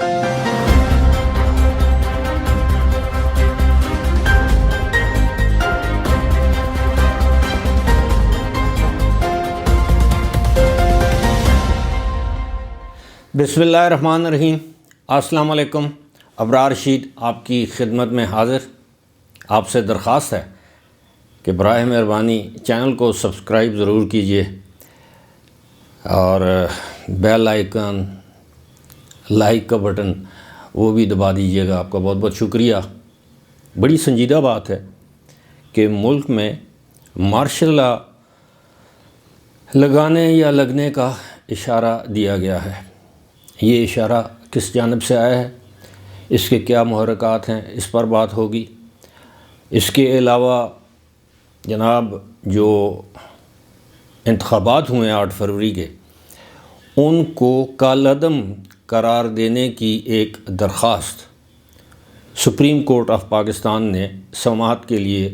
بسم اللہ الرحمن الرحیم۔ السلام علیکم۔ ابرار رشید آپ کی خدمت میں حاضر۔ آپ سے درخواست ہے کہ براہ مہربانی چینل کو سبسکرائب ضرور کیجئے اور بیل آئیکن لائک کا بٹن وہ بھی دبا دیجئے گا۔ آپ کا بہت بہت شکریہ۔ بڑی سنجیدہ بات ہے کہ ملک میں مارشل لا لگانے یا لگنے کا اشارہ دیا گیا ہے۔ یہ اشارہ کس جانب سے آیا ہے، اس کے کیا محرکات ہیں، اس پر بات ہوگی۔ اس کے علاوہ جناب جو انتخابات ہوئے ہیں 8 فروری کے، ان کو کالعدم قرار دینے کی ایک درخواست سپریم کورٹ آف پاکستان نے سماعت کے لیے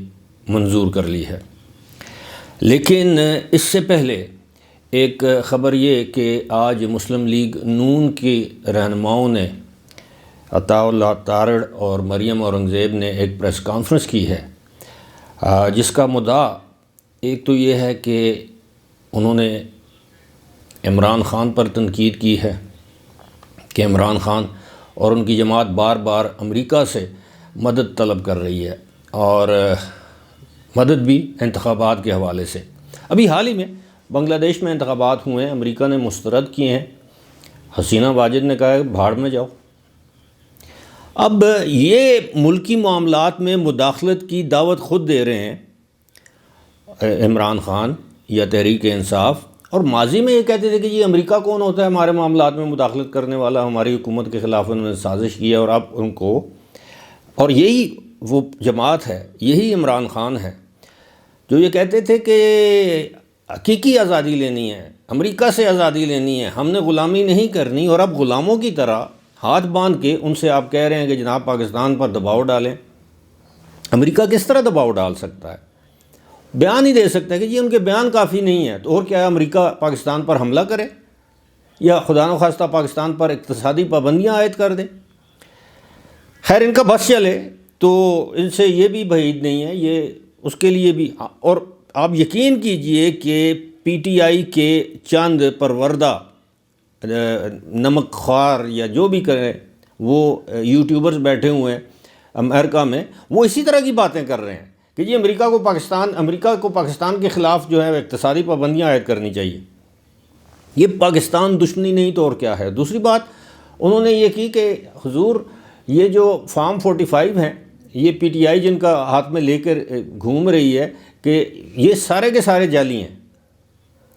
منظور کر لی ہے۔ لیکن اس سے پہلے ایک خبر یہ کہ آج مسلم لیگ نون کی رہنماؤں نے عطاء اللہ تارڑ اور مریم اورنگزیب نے ایک پریس کانفرنس کی ہے، جس کا مدعا ایک تو یہ ہے کہ انہوں نے عمران خان پر تنقید کی ہے کہ عمران خان اور ان کی جماعت بار بار امریکہ سے مدد طلب کر رہی ہے، اور مدد بھی انتخابات کے حوالے سے۔ ابھی حال ہی میں بنگلہ دیش میں انتخابات ہوئے ہیں، امریکہ نے مسترد کیے ہیں، حسینہ واجد نے کہا ہے بھاڑ میں جاؤ۔ اب یہ ملکی معاملات میں مداخلت کی دعوت خود دے رہے ہیں عمران خان یا تحریک انصاف، اور ماضی میں یہ کہتے تھے کہ یہ امریکہ کون ہوتا ہے ہمارے معاملات میں مداخلت کرنے والا، ہماری حکومت کے خلاف انہوں نے سازش کی ہے، اور اب ان کو، اور یہی وہ جماعت ہے، یہی عمران خان ہے جو یہ کہتے تھے کہ حقیقی آزادی لینی ہے، امریکہ سے آزادی لینی ہے، ہم نے غلامی نہیں کرنی، اور اب غلاموں کی طرح ہاتھ باندھ کے ان سے آپ کہہ رہے ہیں کہ جناب پاکستان پر دباؤ ڈالیں۔ امریکہ کس طرح دباؤ ڈال سکتا ہے؟ بیان ہی دے سکتا ہے کہ یہ ان کے بیان کافی نہیں ہے، تو اور کیا ہے، امریکہ پاکستان پر حملہ کرے یا خدا نخواستہ پاکستان پر اقتصادی پابندیاں عائد کر دے۔ خیر، ان کا بس چلے تو ان سے یہ بھی بعید نہیں ہے، یہ اس کے لیے بھی۔ اور آپ یقین کیجئے کہ پی ٹی آئی کے چند پروردہ نمک خوار یا جو بھی کریں وہ یوٹیوبرز بیٹھے ہوئے ہیں امریکہ میں، وہ اسی طرح کی باتیں کر رہے ہیں کہ جی امریکہ کو پاکستان کے خلاف جو ہے اقتصادی پابندیاں عائد کرنی چاہیے۔ یہ پاکستان دشمنی نہیں تو اور کیا ہے۔ دوسری بات انہوں نے یہ کی کہ حضور یہ جو فارم 45 ہیں، یہ پی ٹی آئی جن کا ہاتھ میں لے کر گھوم رہی ہے، کہ یہ سارے کے سارے جعلی ہیں،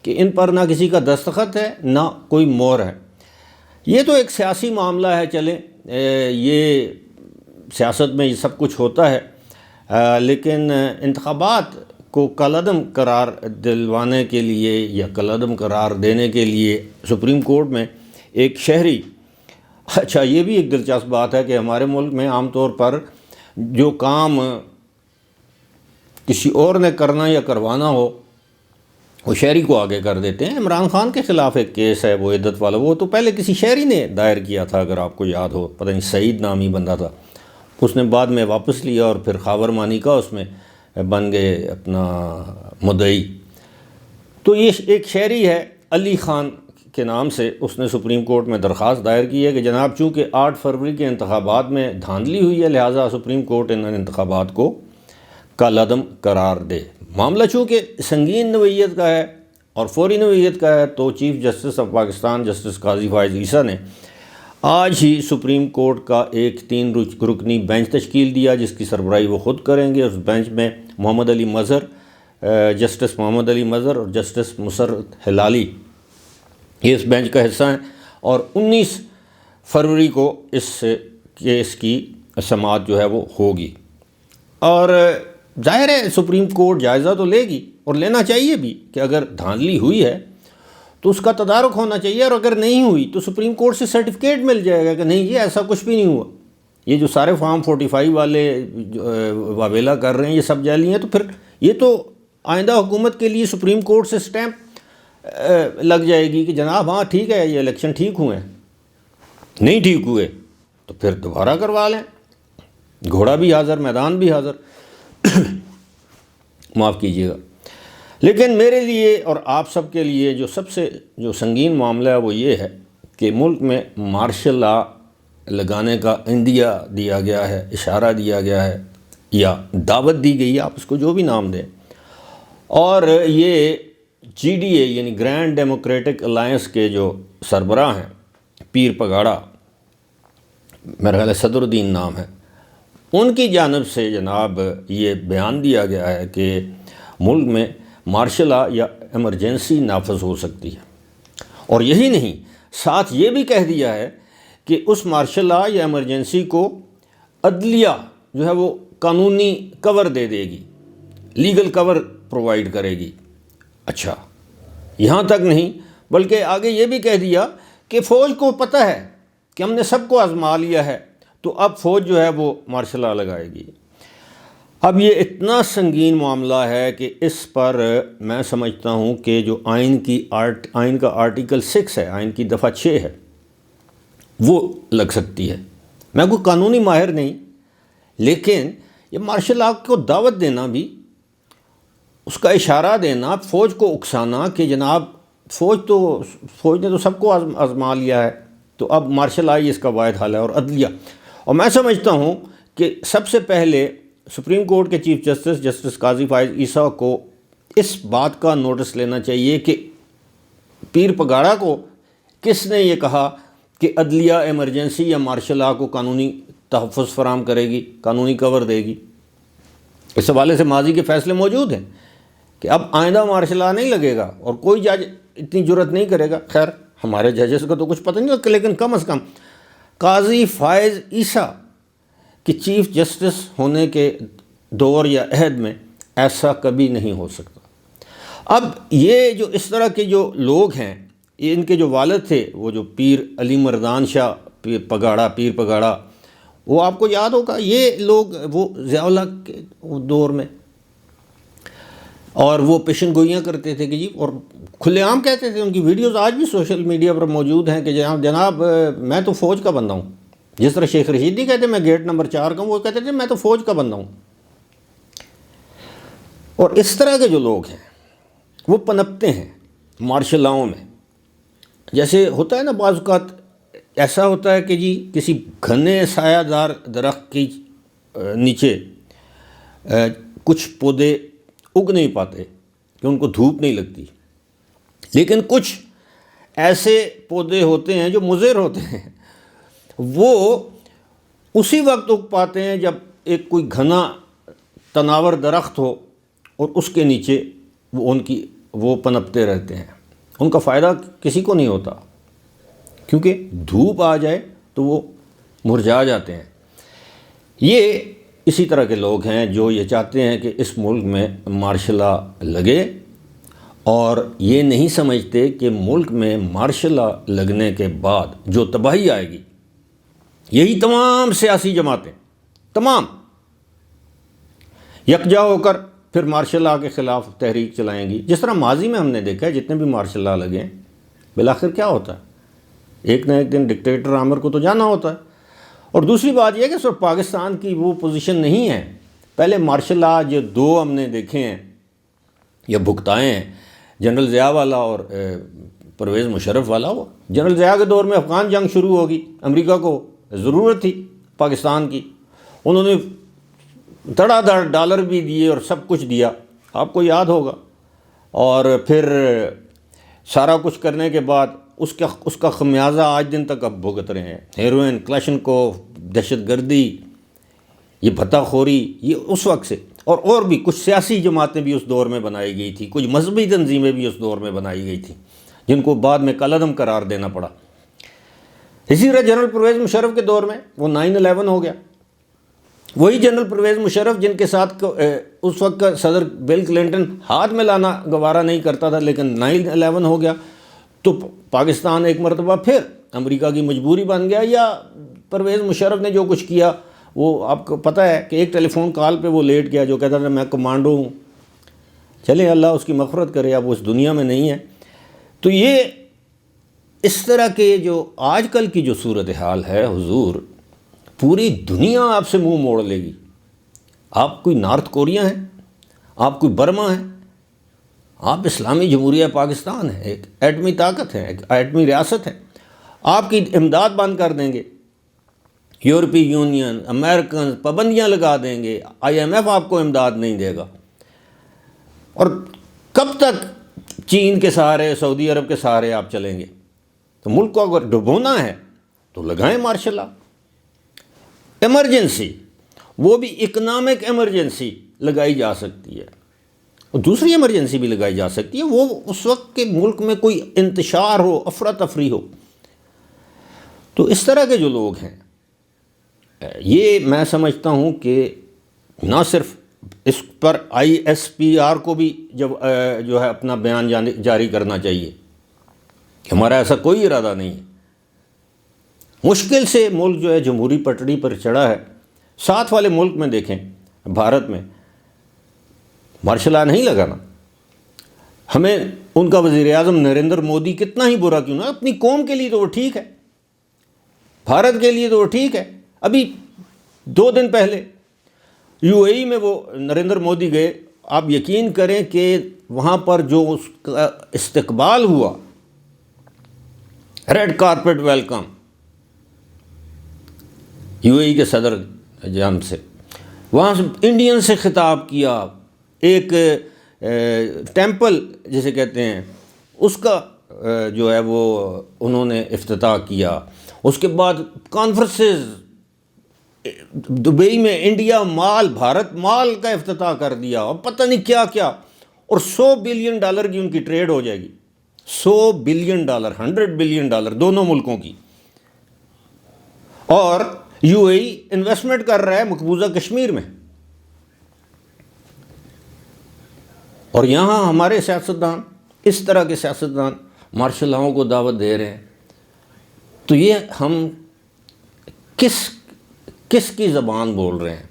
کہ ان پر نہ کسی کا دستخط ہے نہ کوئی مہر ہے۔ یہ تو ایک سیاسی معاملہ ہے، چلیں یہ سیاست میں یہ سب کچھ ہوتا ہے، لیکن انتخابات کو کالعدم قرار دلوانے کے لیے یا کالعدم قرار دینے کے لیے سپریم کورٹ میں ایک شہری، اچھا یہ بھی ایک دلچسپ بات ہے کہ ہمارے ملک میں عام طور پر جو کام کسی اور نے کرنا یا کروانا ہو وہ شہری کو آگے کر دیتے ہیں۔ عمران خان کے خلاف ایک کیس ہے وہ عدت والا، وہ تو پہلے کسی شہری نے دائر کیا تھا، اگر آپ کو یاد ہو، پتہ نہیں سعید نامی بندہ تھا، اس نے بعد میں واپس لیا اور پھر خاور مانی کا اس میں بن گئے اپنا مدعی۔ تو یہ ایک شہری ہے علی خان کے نام سے، اس نے سپریم کورٹ میں درخواست دائر کی ہے کہ جناب چونکہ 8 فروری کے انتخابات میں دھاندلی ہوئی ہے، لہٰذا سپریم کورٹ ان انتخابات کو کالعدم قرار دے۔ معاملہ چونکہ سنگین نوعیت کا ہے اور فوری نوعیت کا ہے، تو chief justice of Pakistan justice قاضی فائز عیسیٰ نے آج ہی سپریم کورٹ کا ایک 3 رکنی بینچ تشکیل دیا، جس کی سربراہی وہ خود کریں گے۔ اس بینچ میں محمد علی مظہر، جسٹس محمد علی مظہر اور جسٹس مسرت ہلالی یہ اس بینچ کا حصہ ہیں، اور 19 فروری کو اس کیس کی سماعت جو ہے وہ ہوگی۔ اور ظاہر ہے سپریم کورٹ جائزہ تو لے گی، اور لینا چاہیے بھی، کہ اگر دھاندلی ہوئی ہے تو اس کا تدارک ہونا چاہیے، اور اگر نہیں ہوئی تو سپریم کورٹ سے سرٹیفکیٹ مل جائے گا کہ نہیں یہ ایسا کچھ بھی نہیں ہوا، یہ جو سارے فارم 45 والے واویلا کر رہے ہیں یہ سب جعلی ہیں۔ تو پھر یہ تو آئندہ حکومت کے لیے سپریم کورٹ سے سٹیمپ لگ جائے گی کہ جناب ہاں ٹھیک ہے، یہ الیکشن ٹھیک ہوئے ہیں، نہیں ٹھیک ہوئے تو پھر دوبارہ کروا لیں، گھوڑا بھی حاضر، میدان بھی حاضر معاف کیجیے گا۔ لیکن میرے لیے اور آپ سب کے لیے سب سے سنگین معاملہ ہے وہ یہ ہے کہ ملک میں مارشل لا لگانے کا عندیہ دیا گیا ہے، اشارہ دیا گیا ہے یا دعوت دی گئی ہے، آپ اس کو جو بھی نام دیں، اور یہ جی ڈی اے یعنی گرینڈ ڈیموکریٹک الائنس کے جو سربراہ ہیں، پیر پگاڑا، میرا خیال ہے صدر الدین نام ہے، ان کی جانب سے جناب یہ بیان دیا گیا ہے کہ ملک میں مارشل لا یا ایمرجنسی نافذ ہو سکتی ہے، اور یہی نہیں، ساتھ یہ بھی کہہ دیا ہے کہ اس مارشل لا یا ایمرجنسی کو عدلیہ جو ہے وہ قانونی کور دے دے گی، لیگل کور پرووائڈ کرے گی۔ اچھا، یہاں تک نہیں، بلکہ آگے یہ بھی کہہ دیا کہ فوج کو پتہ ہے کہ ہم نے سب کو آزما لیا ہے، تو اب فوج جو ہے وہ مارشل لا لگائے گی۔ اب یہ اتنا سنگین معاملہ ہے کہ اس پر میں سمجھتا ہوں کہ جو آئین کا آرٹیکل 6 ہے، آئین کی دفعہ 6 ہے، وہ لگ سکتی ہے۔ میں کوئی قانونی ماہر نہیں، لیکن یہ مارشل لا کو دعوت دینا بھی، اس کا اشارہ دینا، فوج کو اکسانا کہ جناب فوج نے تو سب کو آزما لیا ہے، تو اب مارشل لا ہی اس کا واحد حل ہے، اور عدلیہ۔ اور میں سمجھتا ہوں کہ سب سے پہلے سپریم کورٹ کے چیف جسٹس قاضی فائز عیسیٰ کو اس بات کا نوٹس لینا چاہیے کہ پیر پگاڑا کو کس نے یہ کہا کہ عدلیہ ایمرجنسی یا مارشل لا کو قانونی تحفظ فراہم کرے گی، قانونی کور دے گی۔ اس حوالے سے ماضی کے فیصلے موجود ہیں کہ اب آئندہ مارشل لا نہیں لگے گا، اور کوئی جج اتنی جرت نہیں کرے گا۔ خیر، ہمارے ججز کا تو کچھ پتہ نہیں لگتا، لیکن کم از کم قاضی فائز عیسیٰ کہ چیف جسٹس ہونے کے دور یا عہد میں ایسا کبھی نہیں ہو سکتا۔ اب یہ جو اس طرح کے جو لوگ ہیں، یہ ان کے جو والد تھے، وہ جو پیر علی مردان شاہ پیر پگاڑا، وہ آپ کو یاد ہوگا، یہ لوگ وہ ضیاء الحق کے دور میں، اور وہ پیشن گوئیاں کرتے تھے کہ جی، اور کھلے عام کہتے تھے، ان کی ویڈیوز آج بھی سوشل میڈیا پر موجود ہیں کہ جناب میں تو فوج کا بندہ ہوں۔ جس طرح شیخ رشید نہیں کہتے میں گیٹ نمبر 4 کا ہوں، وہ کہتے تھے میں تو فوج کا بندہ ہوں۔ اور اس طرح کے جو لوگ ہیں وہ پنپتے ہیں مارشل لاؤں میں۔ جیسے ہوتا ہے نا، بعض اوقات ایسا ہوتا ہے کہ جی کسی گھنے سایہ دار درخت کی نیچے کچھ پودے اگ نہیں پاتے کہ ان کو دھوپ نہیں لگتی، لیکن کچھ ایسے پودے ہوتے ہیں جو مضر ہوتے ہیں، وہ اسی وقت اگ پاتے ہیں جب ایک کوئی گھنا تناور درخت ہو اور اس کے نیچے وہ پنپتے رہتے ہیں۔ ان کا فائدہ کسی کو نہیں ہوتا، کیونکہ دھوپ آ جائے تو وہ مرجھا جاتے ہیں۔ یہ اسی طرح کے لوگ ہیں جو یہ چاہتے ہیں کہ اس ملک میں مارشل لا لگے، اور یہ نہیں سمجھتے کہ ملک میں مارشل لا لگنے کے بعد جو تباہی آئے گی، یہی تمام سیاسی جماعتیں تمام یکجا ہو کر پھر مارشل لا کے خلاف تحریک چلائیں گی۔ جس طرح ماضی میں ہم نے دیکھا ہے جتنے بھی مارشل لا لگے ہیں، بالآخر کیا ہوتا ہے؟ ایک نہ ایک دن ڈکٹیٹر عامر کو تو جانا ہوتا ہے۔ اور دوسری بات یہ ہے کہ صرف پاکستان کی وہ پوزیشن نہیں ہے۔ پہلے مارشل لا جو 2 ہم نے دیکھے ہیں یا بھگتائے ہیں، جنرل ضیاء والا اور پرویز مشرف والا، وہ جنرل ضیاء کے دور میں افغان جنگ شروع ہوگی، امریکہ کو ضرورت تھی پاکستان کی، انہوں نے دھڑا دھڑ ڈالر بھی دیے اور سب کچھ دیا، آپ کو یاد ہوگا۔ اور پھر سارا کچھ کرنے کے بعد اس کا خمیازہ آج دن تک اب بھگت رہے ہیں۔ ہیروئن، کلاشنکوف، دہشت گردی، یہ بھتہ خوری، یہ اس وقت سے، اور بھی کچھ سیاسی جماعتیں بھی اس دور میں بنائی گئی تھی، کچھ مذہبی تنظیمیں بھی اس دور میں بنائی گئی تھیں، جن کو بعد میں کالعدم قرار دینا پڑا۔ اسی طرح جنرل پرویز مشرف کے دور میں وہ 9/11 ہو گیا، وہی جنرل پرویز مشرف جن کے ساتھ اس وقت کا صدر بل کلنٹن ہاتھ میں لانا گوارا نہیں کرتا تھا، لیکن 9/11 ہو گیا تو پاکستان ایک مرتبہ پھر امریکہ کی مجبوری بن گیا، یا پرویز مشرف نے جو کچھ کیا وہ آپ کو پتہ ہے کہ ایک ٹیلی فون کال پہ وہ لیٹ گیا جو کہتا تھا میں کمانڈو ہوں۔ چلیں اللہ اس کی مغفرت کرے، اب وہ اس دنیا میں نہیں ہے۔ تو یہ اس طرح کے جو آج کل کی جو صورتحال ہے حضور، پوری دنیا آپ سے منہ موڑ لے گی. آپ کوئی نارتھ کوریا ہیں، آپ کوئی برما ہیں، آپ اسلامی جمہوریہ پاکستان ہے، ایک ایٹمی طاقت ہے، ایک ایٹمی ریاست ہے. آپ کی امداد بند کر دیں گے، یورپی یونین، امریکن پابندیاں لگا دیں گے، IMF آپ کو امداد نہیں دے گا. اور کب تک چین کے سہارے، سعودی عرب کے سہارے آپ چلیں گے؟ تو ملک کو اگر ڈبونا ہے تو لگائیں مارشل لا. ایمرجنسی، وہ بھی اکنامک ایمرجنسی لگائی جا سکتی ہے، اور دوسری ایمرجنسی بھی لگائی جا سکتی ہے، وہ اس وقت کے ملک میں کوئی انتشار ہو، افراتفری ہو. تو اس طرح کے جو لوگ ہیں، یہ میں سمجھتا ہوں کہ نہ صرف اس پر ISPR کو بھی جو ہے اپنا بیان جاری کرنا چاہیے کہ ہمارا ایسا کوئی ارادہ نہیں ہے. مشکل سے ملک جو ہے جمہوری پٹڑی پر چڑھا ہے. ساتھ والے ملک میں دیکھیں، بھارت میں مارشل لا نہیں لگانا. ہمیں ان کا وزیر اعظم نریندر مودی کتنا ہی برا کیوں نہ، اپنی قوم کے لیے تو وہ ٹھیک ہے، بھارت کے لیے تو وہ ٹھیک ہے. ابھی 2 دن پہلے UAE میں وہ نریندر مودی گئے. آپ یقین کریں کہ وہاں پر جو اس کا استقبال ہوا، ریڈ کارپٹ ویلکم UAE کے صدر جانب سے، وہاں سے انڈین سے خطاب کیا، ایک ٹیمپل جسے کہتے ہیں اس کا جو ہے وہ انہوں نے افتتاح کیا. اس کے بعد کانفرنسز، دبئی میں انڈیا مال، بھارت مال کا افتتاح کر دیا، اور پتہ نہیں کیا کیا. اور $100 بلین کی ان کی ٹریڈ ہو جائے گی. $100 بلین، $100 بلین دونوں ملکوں کی. اور UAE انویسٹمنٹ کر رہا ہے مقبوضہ کشمیر میں. اور یہاں ہمارے سیاستدان، اس طرح کے سیاستدان مارشل لاؤں کو دعوت دے رہے ہیں. تو یہ ہم کس کی زبان بول رہے ہیں؟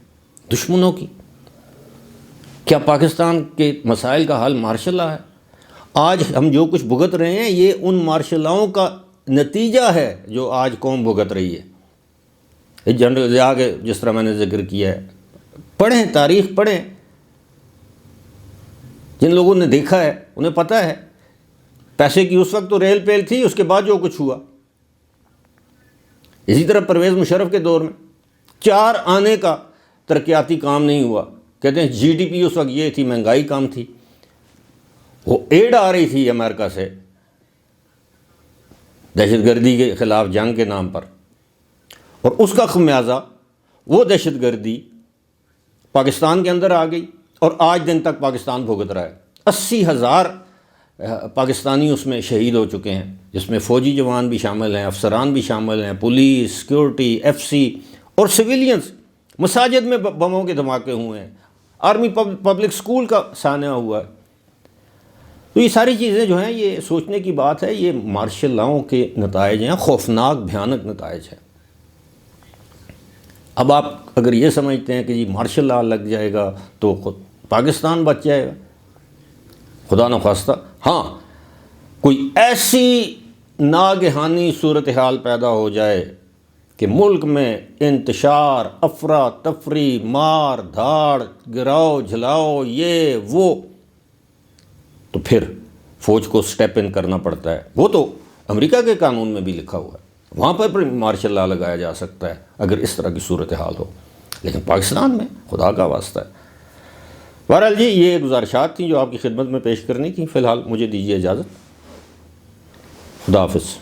دشمنوں کی؟ کیا پاکستان کے مسائل کا حل مارشل لا ہے؟ آج ہم جو کچھ بھگت رہے ہیں، یہ ان مارشل لاؤں کا نتیجہ ہے جو آج قوم بھگت رہی ہے. جنرل ضیاء کے جس طرح میں نے ذکر کیا ہے، پڑھیں، تاریخ پڑھیں. جن لوگوں نے دیکھا ہے انہیں پتہ ہے. پیسے کی اس وقت تو ریل پیل تھی، اس کے بعد جو کچھ ہوا. اسی طرح پرویز مشرف کے دور میں 4 آنے کا ترقیاتی کام نہیں ہوا. کہتے ہیں GDP اس وقت یہ تھی، مہنگائی کم تھی. وہ ایڈ آ رہی تھی امریکہ سے دہشت گردی کے خلاف جنگ کے نام پر، اور اس کا خمیازہ وہ دہشت گردی پاکستان کے اندر آ گئی، اور آج دن تک پاکستان بھگت رہا ہے. 80,000 پاکستانی اس میں شہید ہو چکے ہیں، جس میں فوجی جوان بھی شامل ہیں، افسران بھی شامل ہیں، پولیس، سیکورٹی، FC اور سویلینز. مساجد میں بموں کے دھماکے ہوئے ہیں، آرمی پبلک سکول کا سانحہ ہوا ہے. تو یہ ساری چیزیں جو ہیں، یہ سوچنے کی بات ہے. یہ مارشل لاؤں کے نتائج ہیں، خوفناک بھیانک نتائج ہیں. اب آپ اگر یہ سمجھتے ہیں کہ جی مارشل لا لگ جائے گا تو خود پاکستان بچ جائے گا، خدا نخواستہ. ہاں، کوئی ایسی ناگہانی صورتحال پیدا ہو جائے کہ ملک میں انتشار، افراتفری، مار دھاڑ، گراؤ جھلاؤ، یہ وہ، تو پھر فوج کو سٹیپ ان کرنا پڑتا ہے. وہ تو امریکہ کے قانون میں بھی لکھا ہوا ہے، وہاں پر مارشل لا لگایا جا سکتا ہے اگر اس طرح کی صورتحال ہو. لیکن پاکستان میں خدا کا واسطہ ہے. بہرحال جی، یہ گزارشات تھیں جو آپ کی خدمت میں پیش کرنی تھیں. فی الحال مجھے دیجیے اجازت. خدا حافظ.